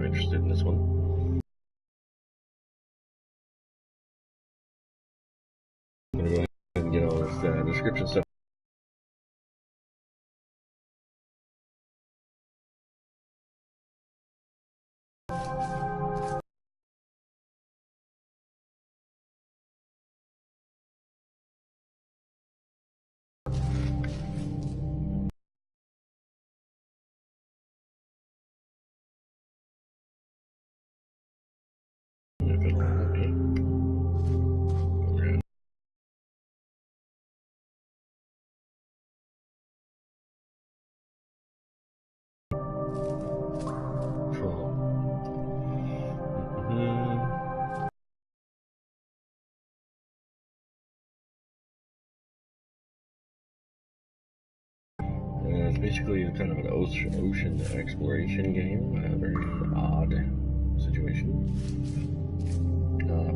interested in this one. I'm gonna go ahead and get all this description stuff. It's basically kind of an ocean exploration game, a very odd situation.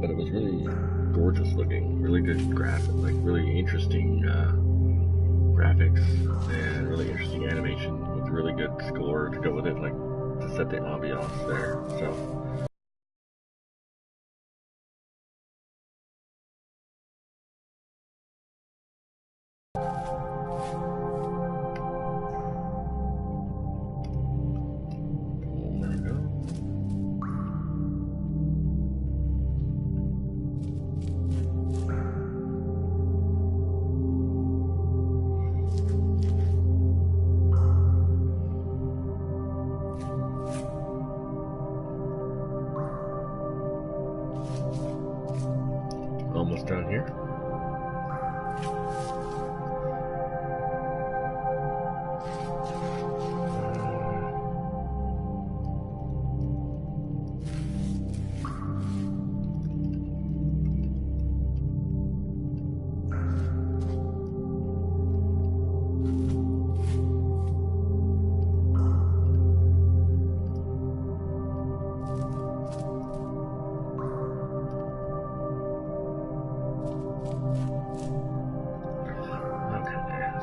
But it was really gorgeous looking, really good like really interesting graphics and really interesting animation with really good score to go with it, like to set the ambiance there. So. Almost done here.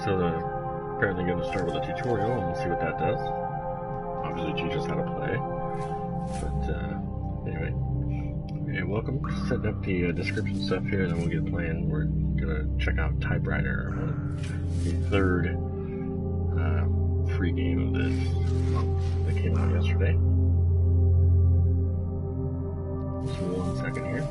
So apparently going to start with a tutorial and we'll see what that does. Obviously teach us how to play. But anyway. Okay, welcome. Setting up the description stuff here and then we'll get playing. We're going to check out Typewriter, the third free game of this that came out yesterday. Just 1 second here.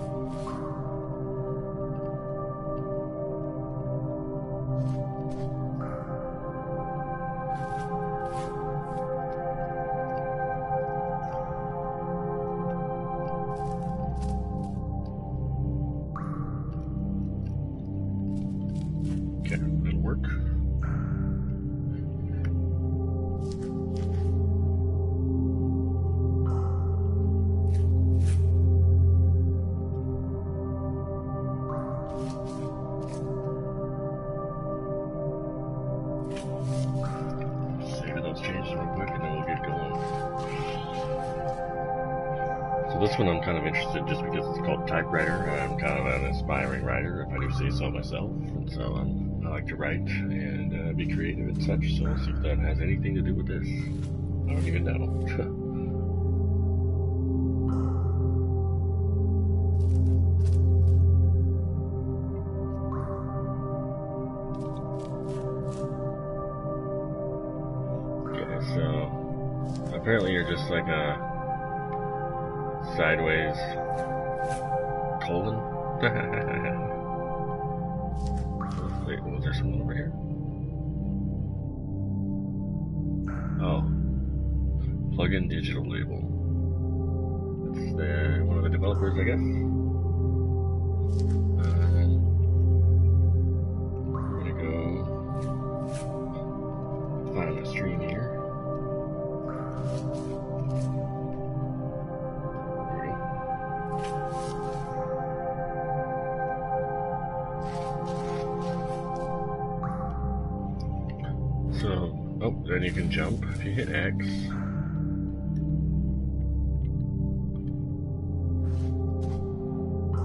Okay, that'll work. Saving those changes real quick and then we'll get going. So this one I'm kind of interested just because it's called Typewriter. I'm kind of an aspiring writer, if I do say so myself, and so I like to write and be creative and such, so we'll see if that has anything to do with this. I don't even know. So apparently you're just like a sideways colon. Wait, was there someone over here? Oh, plug-in digital label. It's one of the developers, I guess. We're gonna go find a stream here. So, oh, then you can jump if you hit X.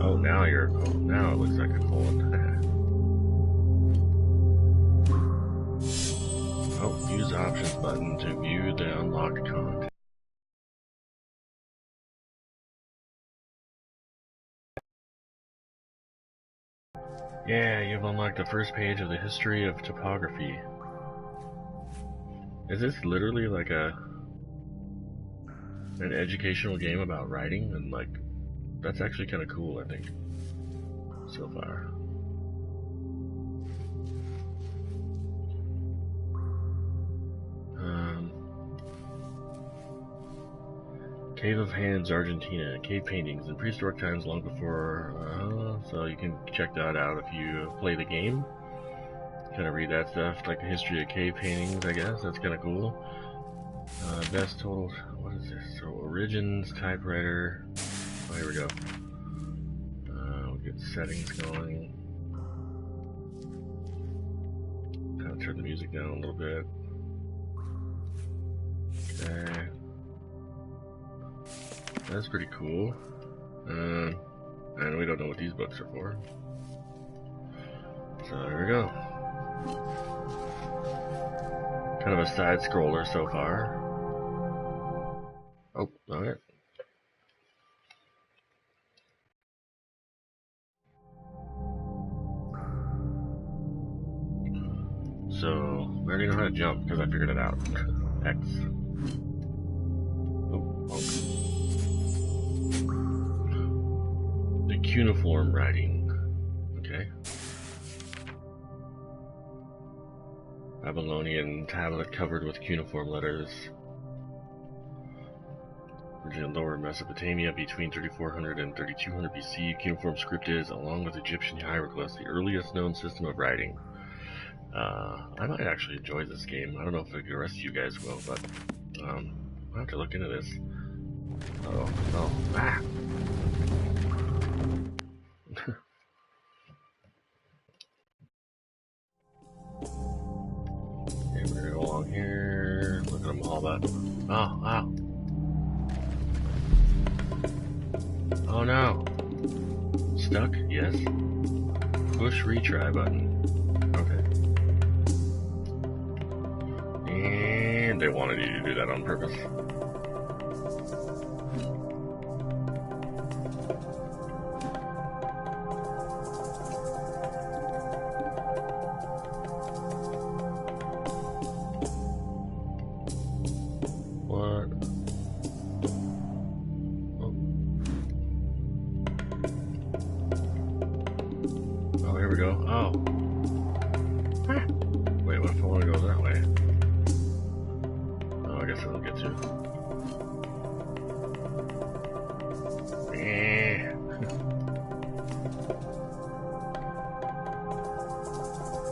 Oh, now you're a colon. Now it looks like a colon. Oh, use options button to view the unlocked content. Yeah, you've unlocked the first page of the history of topography. Is this literally like an educational game about writing? And like, that's actually kind of cool, I think, so far. Cave of Hands, Argentina. Cave paintings in prehistoric times, long before. So you can check that out if you play the game. Kind of read that stuff, like the history of cave paintings, I guess. That's kind of cool. Best total. What is this? So origins, typewriter. Oh, here we go. We'll get settings going. Kind of turn the music down a little bit. Okay. That's pretty cool. And we don't know what these books are for. So there we go. Kind of a side scroller so far. Oh, alright. So, we already know how to jump because I figured it out. X. Oh, bonk. The cuneiform writing. Okay. Babylonian tablet covered with cuneiform letters. Originated in Lower Mesopotamia between 3400 and 3200 BC. Cuneiform script is, along with Egyptian hieroglyphs, the earliest known system of writing. I might actually enjoy this game. I don't know if the rest of you guys will, but I'll have to look into this. Oh, ah! Okay, we're gonna go along here. Look at them all that. Oh, wow. Oh no. Stuck? Yes. Push retry button. Okay. And they wanted you to do that on purpose.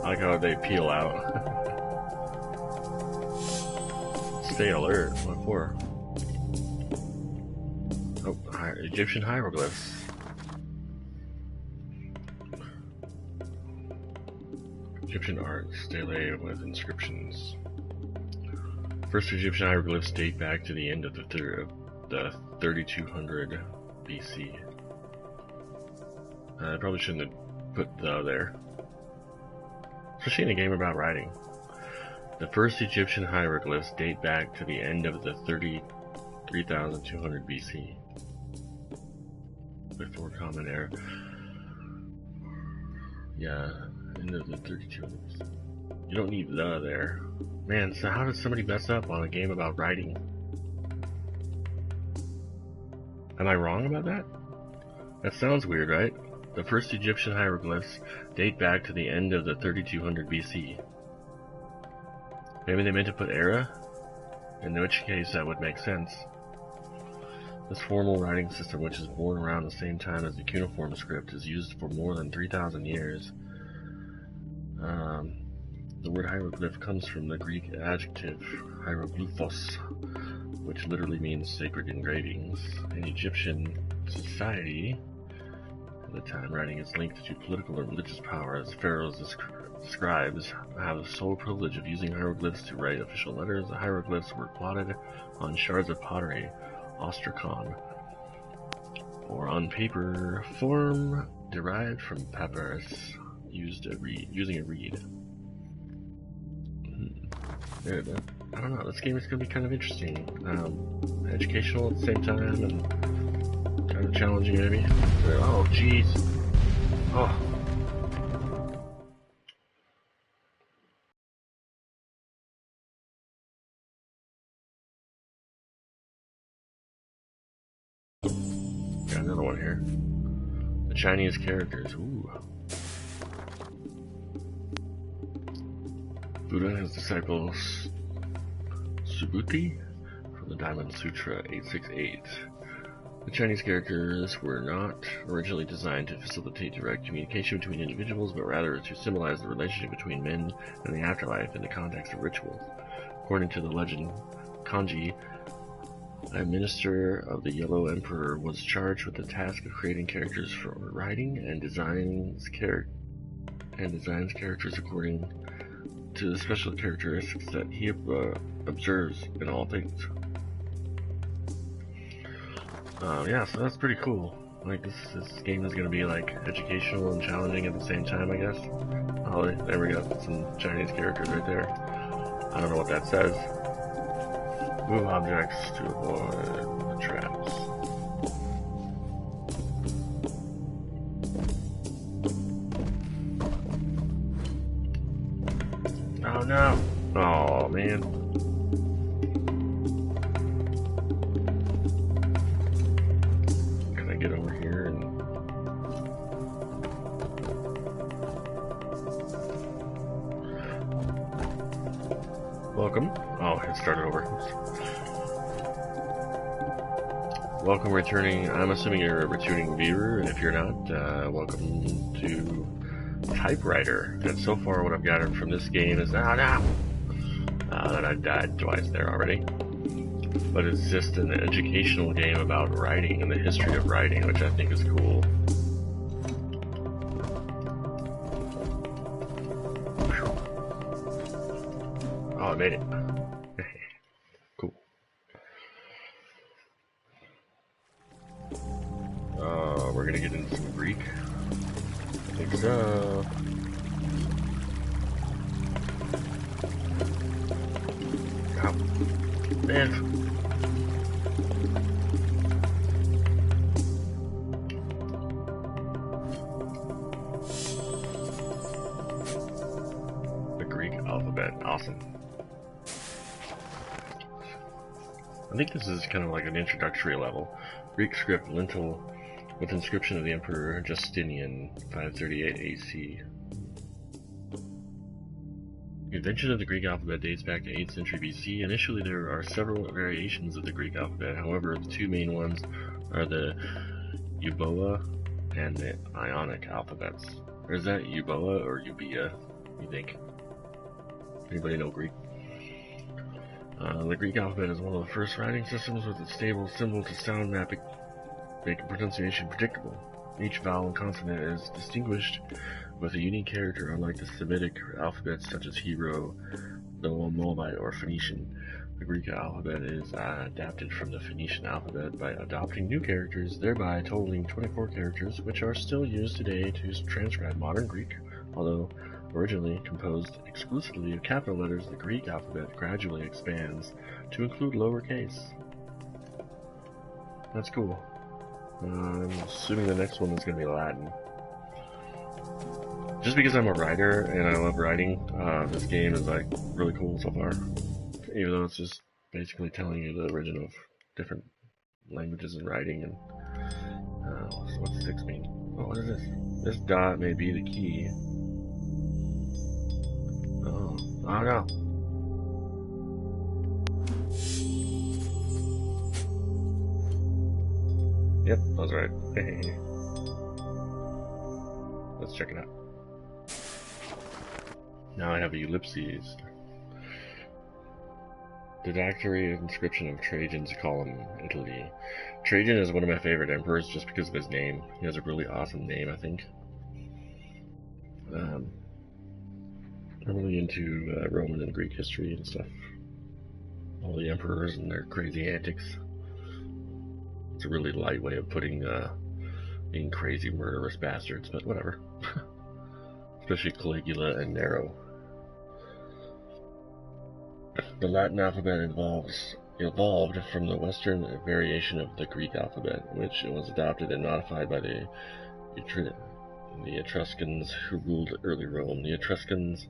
I like how they peel out. Stay alert. What for? Oh, Egyptian hieroglyphs. Egyptian art, stele with inscriptions. First Egyptian hieroglyphs date back to the end of the 3200 BC. I probably shouldn't have put the there. Especially in a game about writing. The first Egyptian hieroglyphs date back to the end of the 3200 BC. Before Common Era. Yeah, end of the 3200 BC. You don't need the there. Man, so how did somebody mess up on a game about writing? Am I wrong about that? That sounds weird, right? The first Egyptian hieroglyphs date back to the end of the 3200 BC. Maybe they meant to put era? In which case that would make sense. This formal writing system, which is born around the same time as the cuneiform script, is used for more than 3,000 years. The word hieroglyph comes from the Greek adjective hieroglyphos, which literally means sacred engravings. In Egyptian society, at the time, writing is linked to political and religious power, as pharaohs and scribes have the sole privilege of using hieroglyphs to write official letters. The hieroglyphs were plotted on shards of pottery, ostrakhan, or on paper form derived from papyrus using a reed. I don't know, this game is going to be kind of interesting. Educational at the same time, and kind of challenging maybe. Oh, jeez. Oh. Got another one here. The Chinese characters. Ooh. Buddha and his disciple Subhuti from the Diamond Sutra 868. The Chinese characters were not originally designed to facilitate direct communication between individuals, but rather to symbolize the relationship between men and the afterlife in the context of rituals. According to the legend, Kanji, a minister of the Yellow Emperor, was charged with the task of creating characters for writing and designs characters according to the special characteristics that he observes in all things. Yeah, so that's pretty cool. Like, this game is going to be, like, educational and challenging at the same time, I guess. Oh, there we go. Some Chinese characters right there. I don't know what that says. Move objects to avoid the traps. Oh, no! Oh, man. Get over here and welcome. Oh, it started over. Welcome returning. I'm assuming you're a returning viewer, and if you're not, welcome to Typewriter. And so far, what I've gathered from this game is that I died twice there already. But it's just an educational game about writing and the history of writing, which I think is cool. Oh, I made it. Cool. We're gonna get into some Greek. I think so. Oh, man. Awesome. I think this is kind of like an introductory level. Greek script lintel with inscription of the Emperor Justinian, 538 AC. The invention of the Greek alphabet dates back to 8th century BC. Initially, there are several variations of the Greek alphabet. However, the two main ones are the Euboea and the Ionic alphabets. Or is that Euboea or Eubea, you think? Anybody know Greek? The Greek alphabet is one of the first writing systems with a stable symbol to sound mapping, making pronunciation predictable. Each vowel and consonant is distinguished with a unique character, unlike the Semitic alphabets such as Hebrew, the Moabite, or Phoenician. The Greek alphabet is adapted from the Phoenician alphabet by adopting new characters, thereby totaling 24 characters, which are still used today to transcribe modern Greek, although originally composed exclusively of capital letters. The Greek alphabet gradually expands to include lowercase. That's cool. I'm assuming the next one is going to be Latin. Just because I'm a writer and I love writing, this game is like really cool so far. Even though it's just basically telling you the origin of different languages and writing. And so what's 6 mean? Oh, what is this? This dot may be the key. Oh no. Yep, I was right. Let's check it out. Now I have ellipses. Didactary inscription of Trajan's column, Italy. Trajan is one of my favorite emperors just because of his name. He has a really awesome name, I think. I'm really into Roman and Greek history and stuff. All the emperors and their crazy antics. It's a really light way of putting being crazy, murderous bastards, but whatever. Especially Caligula and Nero. The Latin alphabet evolved from the Western variation of the Greek alphabet, which was adopted and modified by the Etruscans who ruled early Rome. The Etruscans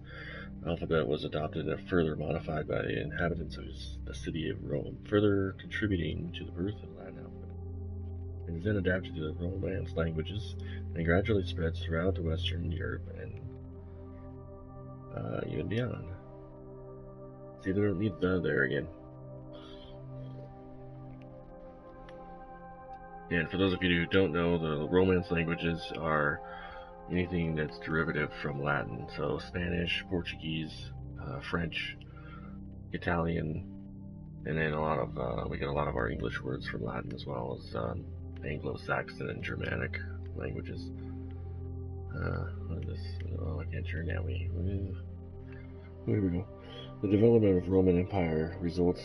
alphabet was adopted and further modified by the inhabitants of the city of Rome, further contributing to the birth of the Latin alphabet. It is then adapted to the Romance languages and gradually spreads throughout the Western Europe and even beyond. See, they don't need the there again. And for those of you who don't know, the Romance languages are anything that's derivative from Latin. So Spanish, Portuguese, French, Italian, and then we get a lot of our English words from Latin, as well as Anglo-Saxon and Germanic languages. What is this? Oh, I can't turn now. Here we go. The development of Roman Empire results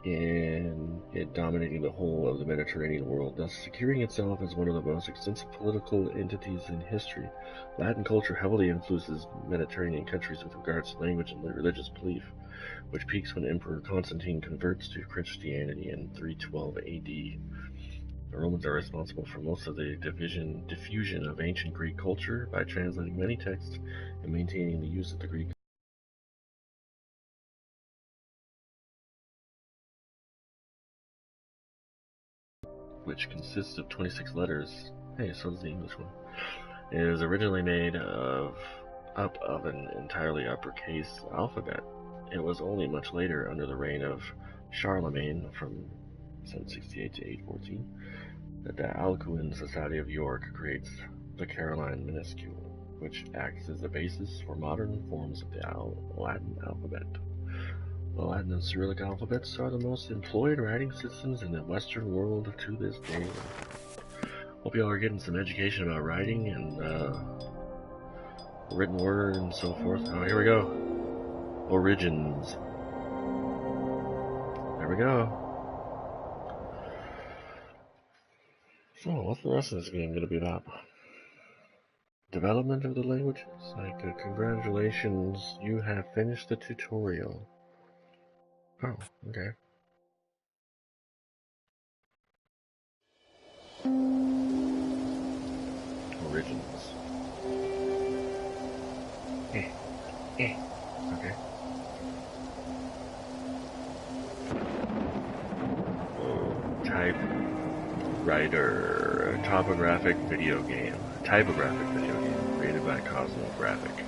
in it dominating the whole of the Mediterranean world, thus securing itself as one of the most extensive political entities in history. Latin culture heavily influences Mediterranean countries with regards to language and religious belief, which peaks when Emperor Constantine converts to Christianity in 312 AD. The Romans are responsible for most of the diffusion of ancient Greek culture by translating many texts and maintaining the use of the Greek, which consists of 26 letters. Hey, so does the English one. It is originally made up of an entirely uppercase alphabet. It was only much later, under the reign of Charlemagne from 768 to 814, that the Alcuin Society of York creates the Caroline minuscule, which acts as the basis for modern forms of the Latin alphabet. The Latin and Cyrillic alphabets are the most employed writing systems in the Western world to this day. Hope y'all are getting some education about writing and written word and so forth. Oh, here we go. Origins. There we go. So, what's the rest of this game going to be about? Development of the languages? Like, congratulations, you have finished the tutorial. Oh, okay. Origins. Okay. Typewriter. Typographic video game created by Cosmographic.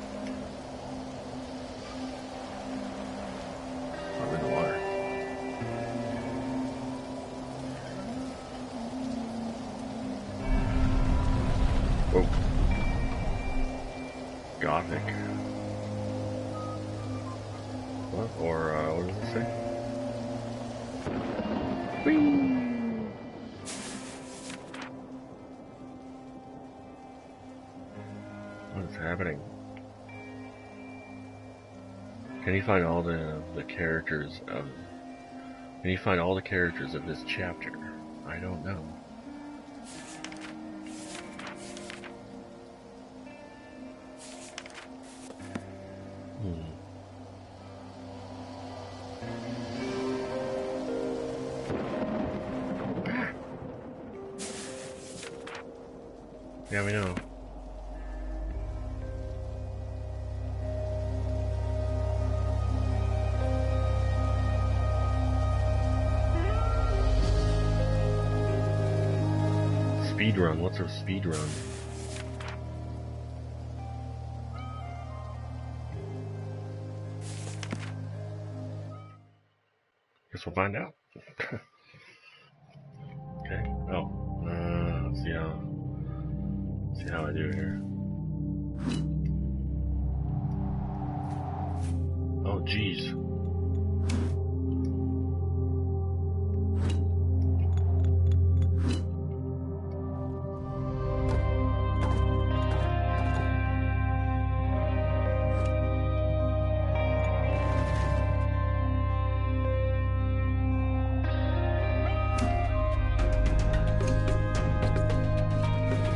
I'm in the water. Whoa. Gothic. What? Or, what does it say? Whee! What is happening? Can you find all the characters of... Can you find all the characters of this chapter? I don't know. Yeah, we know. Speedrun. What's a speedrun? Guess we'll find out. Okay. Oh. Let's see how I do here. Oh, geez.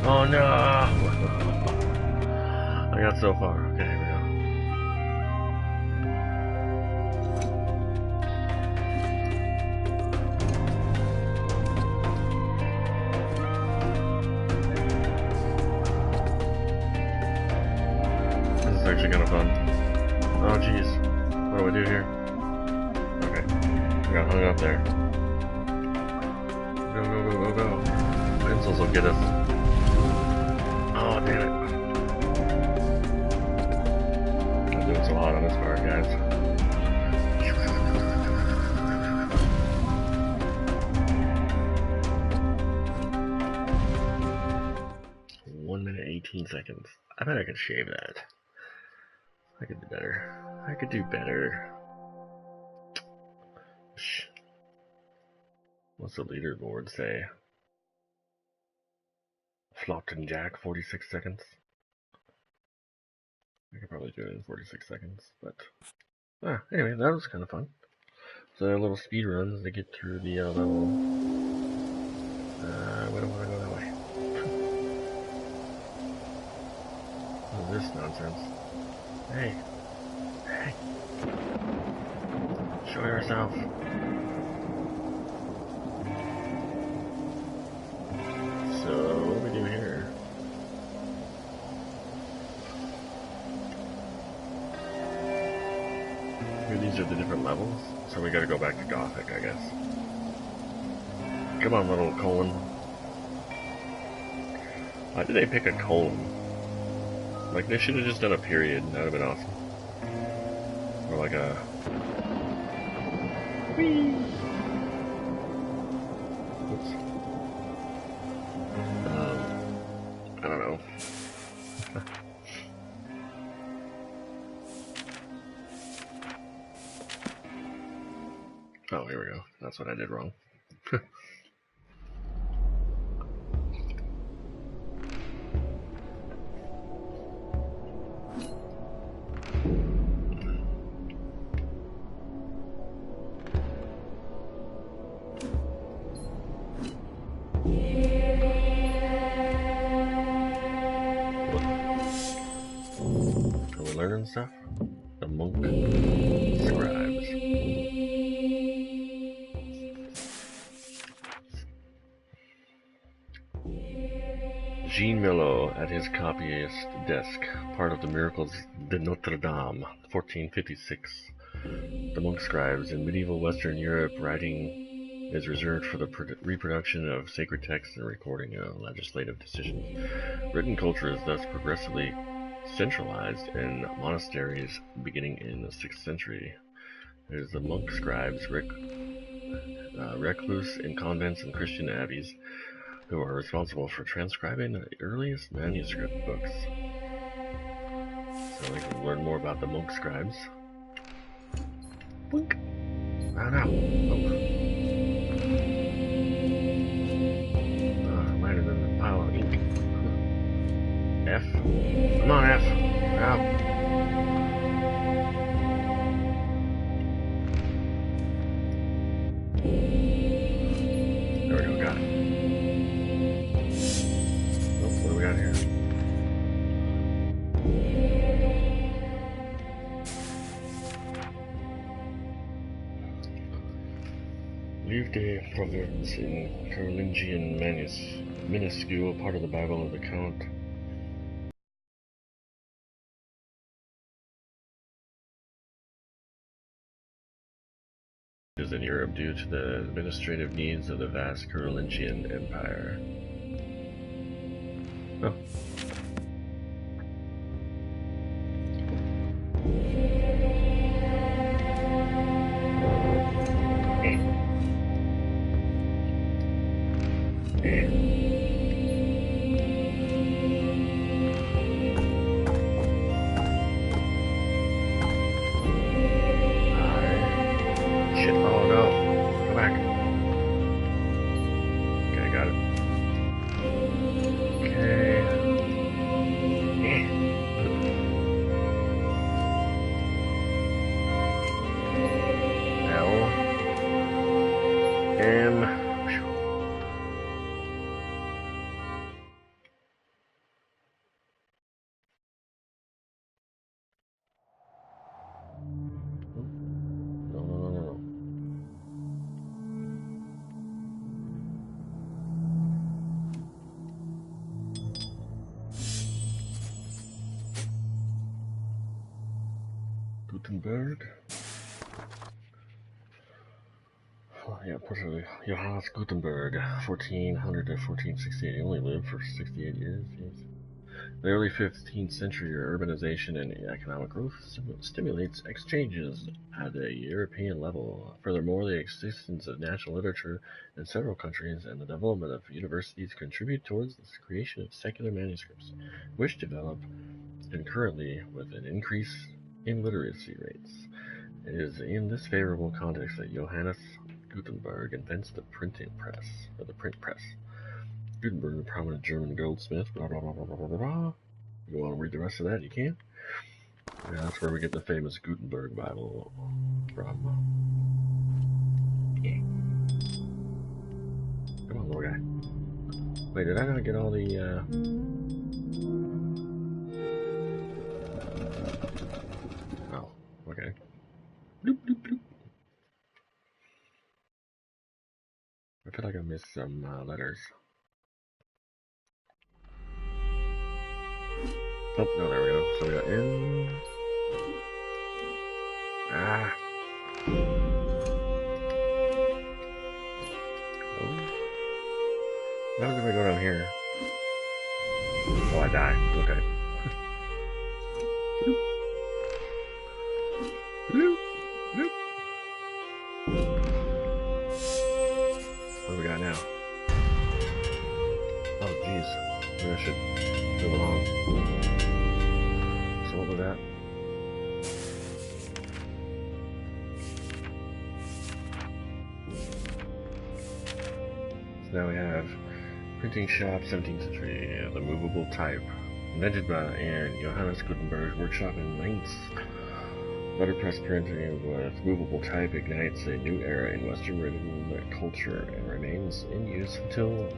Oh no! I got so far. Okay, here we go. This is actually kind of fun. Oh jeez. What do I do here? Okay. I got hung up there. Go, go, go, go, go. Pencils will get us. Oh, damn it. I'm doing so hot on this part, guys. 1 minute 18 seconds. I bet I could shave that. I could do better. I could do better. Shh. What's the leaderboard say? Flopped and Jack, 46 seconds. I could probably do it in 46 seconds, but anyway, that was kind of fun. So they're little speed runs to get through the level. We don't want to go that way. What is this nonsense? Hey, hey, show yourself. So what do we do here? These are the different levels, so we gotta go back to Gothic, I guess. Come on, little colon. Why did they pick a colon? Like, they should have just done a period, that would have been awesome. Or like a... Whee! Oops. I don't know. Oh, here we go. That's what I did wrong. Are we learning stuff? The monk scribes. Jean Milo at his copyist desk, part of the Miracles de Notre Dame, 1456. The monk scribes. In medieval Western Europe, writing is reserved for the reproduction of sacred texts and recording of legislative decisions. Written culture is thus progressively centralized in monasteries beginning in the 6th century. It is the monk scribes, recluse in convents and Christian abbeys, who are responsible for transcribing the earliest manuscript books. So we can learn more about the monk scribes. Blink! Oh no! Landed in the pile of ink. F. Come on, F! Out! There we go, got it. What do we got here? Livre de Proverbs in Carolingian minuscule, part of the Bible of the Count. Is in Europe due to the administrative needs of the vast Carolingian Empire. Oh. Gutenberg. Yeah, Professor Johannes Gutenberg, 1400 to 1468. He only lived for 68 years. Jeez. The early 15th century urbanization and economic growth stimulates exchanges at a European level. Furthermore, the existence of national literature in several countries and the development of universities contribute towards the creation of secular manuscripts, which develop concurrently with an increase in literacy rates. It is in this favorable context that Johannes Gutenberg invents the printing press, or the print press. Gutenberg, a prominent German goldsmith, blah blah blah blah blah blah blah. You want to read the rest of that? You can. Yeah, that's where we get the famous Gutenberg Bible from. Yeah. Come on, little guy. Wait, did I not get all the, Oh, okay. Bloop, bloop, bloop. I feel like I missed some letters. Oh, no, there we go. So we got N. Ah. Oh. What happens if I go down here? Oh, I die. Okay. Bloop. Bloop. What do we got now? Oh, jeez. Maybe I should move along. So what was that? So now we have printing shop, 17th century, the movable type. Invented by Johannes Gutenberg's workshop in Mainz. Letterpress printing with movable type ignites a new era in Western written culture and remains in use until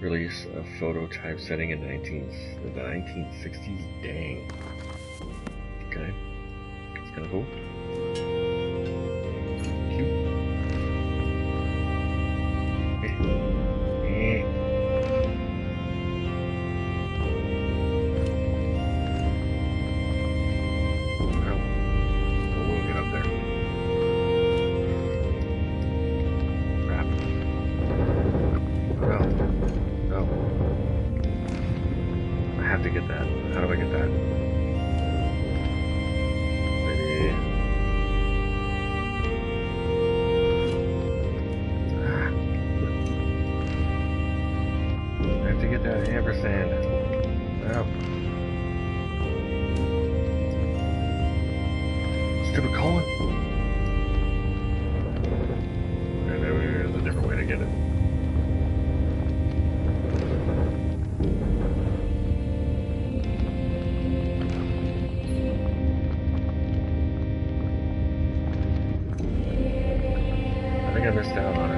release of photo typesetting in the 1960s. Dang. Okay. That's kind of cool. Cute. Stupid colon. And there's a different way to get it. I think I missed out on it.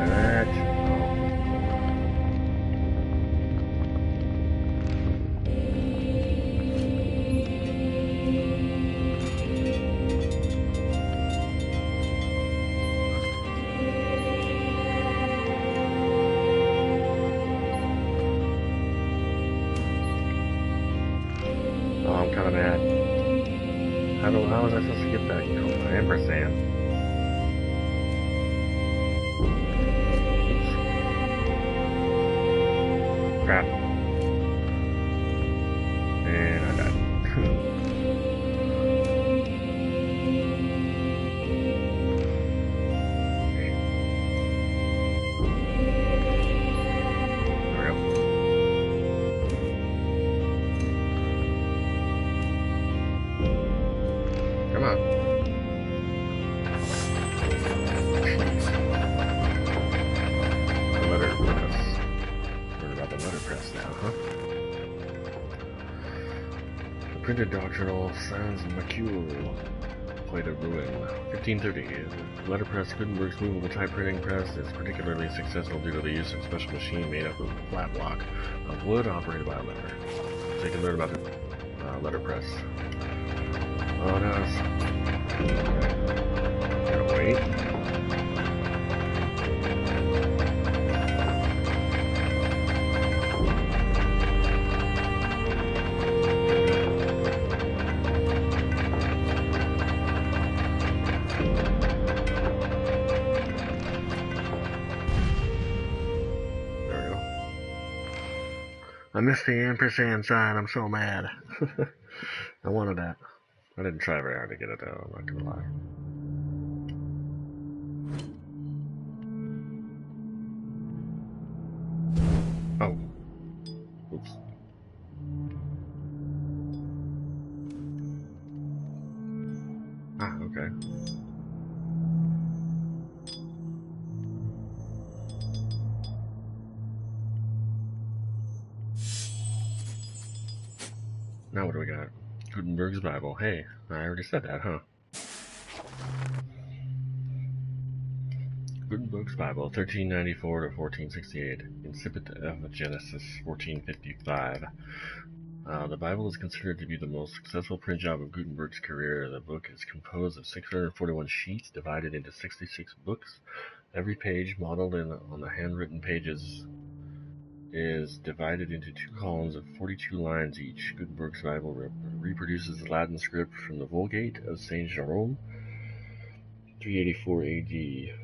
I'm kind of mad. How was I supposed to get that? You know, ampersand. Oops. Crap. And I died. Printed doctrinal sans macule, quite a ruin. 1530. Letterpress. Gutenberg's movable type printing press is particularly successful due to the use of a special machine made up of a flat block of wood operated by a lever. So you can learn about the letterpress. Oh no. Gotta wait. I missed the ampersand sign. I'm so mad. I wanted that. I didn't try very hard to get it though. I'm not gonna lie. Oh. Oops. Ah, okay. Now what do we got? Gutenberg's Bible. Hey, I already said that, huh? Gutenberg's Bible, 1394 to 1468. Incipit of Genesis, 1455. The Bible is considered to be the most successful print job of Gutenberg's career. The book is composed of 641 sheets divided into 66 books. Every page, modeled on the handwritten pages, is divided into two columns of 42 lines each. Gutenberg's Bible reproduces the Latin script from the Vulgate of Saint Jerome, 384 AD,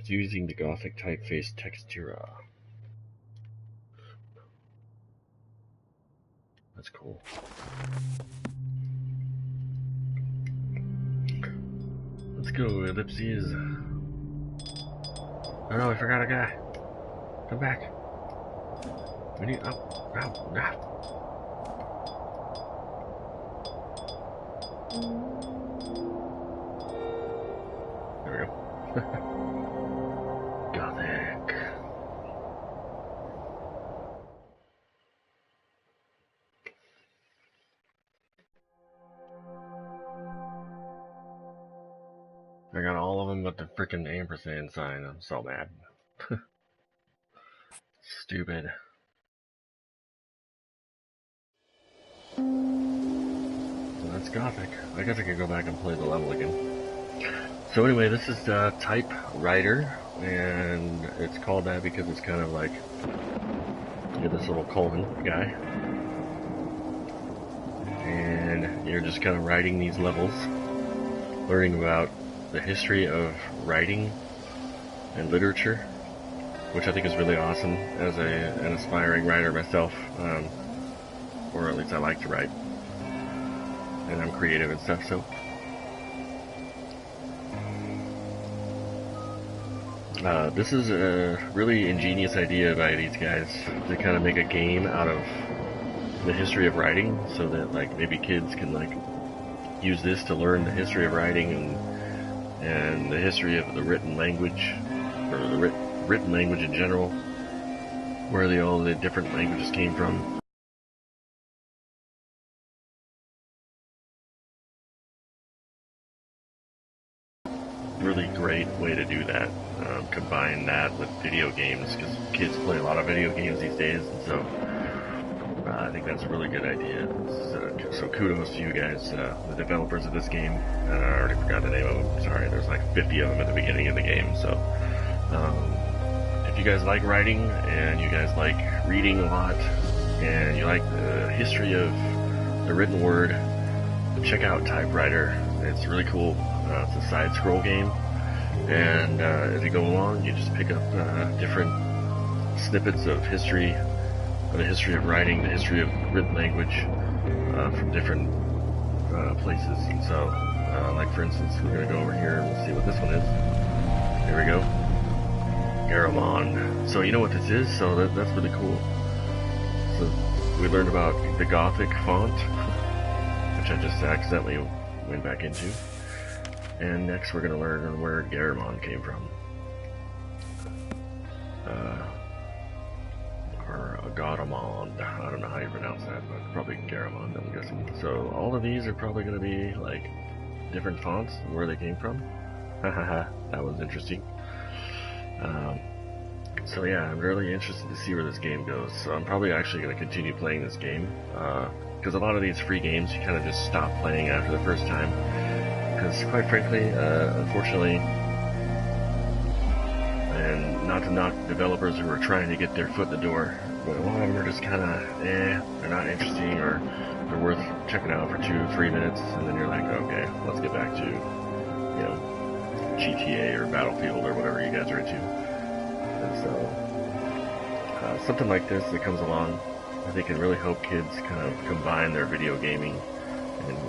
using the Gothic typeface Textura. That's cool. Let's go, ellipses. Oh no, I forgot a guy. Come back. We need up. There we go. Gothic. I got all of them but the freaking ampersand sign. I'm so mad. Stupid. So that's Gothic. I guess I could go back and play the level again. So anyway, this is typewriter, and it's called that because it's kind of like this little colon guy, and you're just kind of writing these levels, learning about the history of writing and literature, which I think is really awesome as an aspiring writer myself, or at least I like to write, and I'm creative and stuff, so this is a really ingenious idea by these guys to kind of make a game out of the history of writing, so that like maybe kids can like use this to learn the history of writing and the history of the written language, or the written language in general, where all the different languages came from. Really great way to do that. Combine that with video games, because kids play a lot of video games these days, and so I think that's a really good idea. So kudos to you guys, the developers of this game. And I already forgot the name of them. Sorry, there's like 50 of them at the beginning of the game. So if you guys like writing and you guys like reading a lot and you like the history of the written word, check out Typewriter. It's really cool. It's a side-scroll game, and as you go along, you just pick up different snippets of history, the history of writing, the history of written language from different places. And so, like for instance, we're going to go over here and we'll see what this one is. Here we go. Garamond. So you know what this is, so that's really cool. So we learned about the Gothic font, which I just accidentally went back into. And next we're going to learn where Garamond came from. Or Garamond. I don't know how you pronounce that, but probably Garamond, I'm guessing. So all of these are probably going to be like different fonts and where they came from. Hahaha, that was interesting. So yeah, I'm really interested to see where this game goes. So I'm probably actually going to continue playing this game. Because a lot of these free games you kind of just stop playing after the first time. Because quite frankly, unfortunately, and not to knock developers who are trying to get their foot in the door, but a lot of them are just kind of, they're not interesting, or they're worth checking out for 2-3 minutes, and then you're like, okay, let's get back to, you know, GTA or Battlefield or whatever you guys are into. And so, something like this that comes along, I think can really help kids kind of combine their video gaming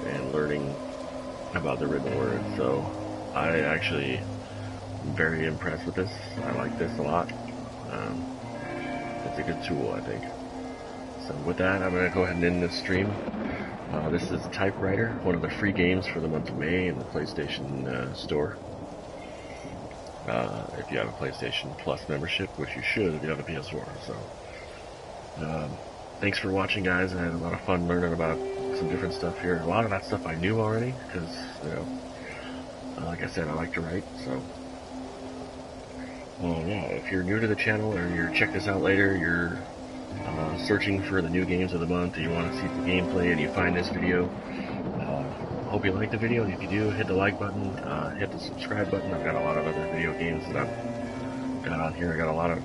and learning about the written word. So I actually am very impressed with this. I like this a lot. It's a good tool, I think. So with that, I'm going to go ahead and end this stream. This is Typewriter, one of the free games for the month of May in the PlayStation Store. If you have a PlayStation Plus membership, which you should if you have a PS4. So, thanks for watching, guys. I had a lot of fun learning about some different stuff here. A lot of that stuff I knew already, because, you know, like I said, I like to write, so. Yeah, if you're new to the channel, or you're check this out later, you're searching for the new games of the month, or you want to see the gameplay, and you find this video, hope you like the video, and if you do, hit the like button, hit the subscribe button. I've got a lot of other video games that I've got on here. I got a lot of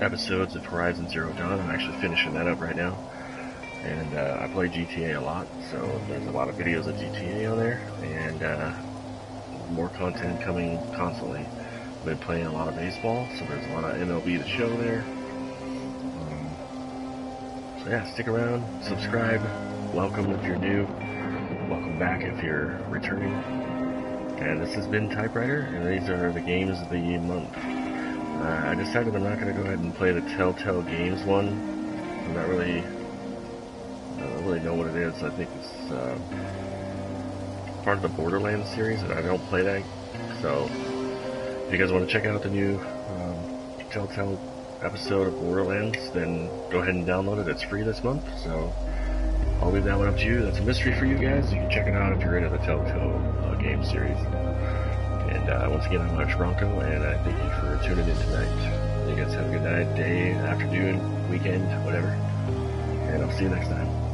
episodes of Horizon Zero Dawn. I'm actually finishing that up right now, and I play GTA a lot, so there's a lot of videos of GTA on there, and more content coming constantly. I've been playing a lot of baseball, so there's a lot of MLB The Show there. So yeah, stick around, subscribe, welcome if you're new, welcome back if you're returning. And this has been Typewriter, and these are the games of the month. I decided I'm not going to go ahead and play the Telltale Games one. I don't really know what it is. I think it's part of the Borderlands series, and I don't play that. So if you guys want to check out the new Telltale episode of Borderlands, then go ahead and download it. It's free this month, so I'll leave that one up to you. That's a mystery for you guys. You can check it out if you're into the Telltale game series. And once again, I'm irishbronco, and I thank you for tuning in tonight. You guys have a good night, day, afternoon, weekend, whatever. And I'll see you next time.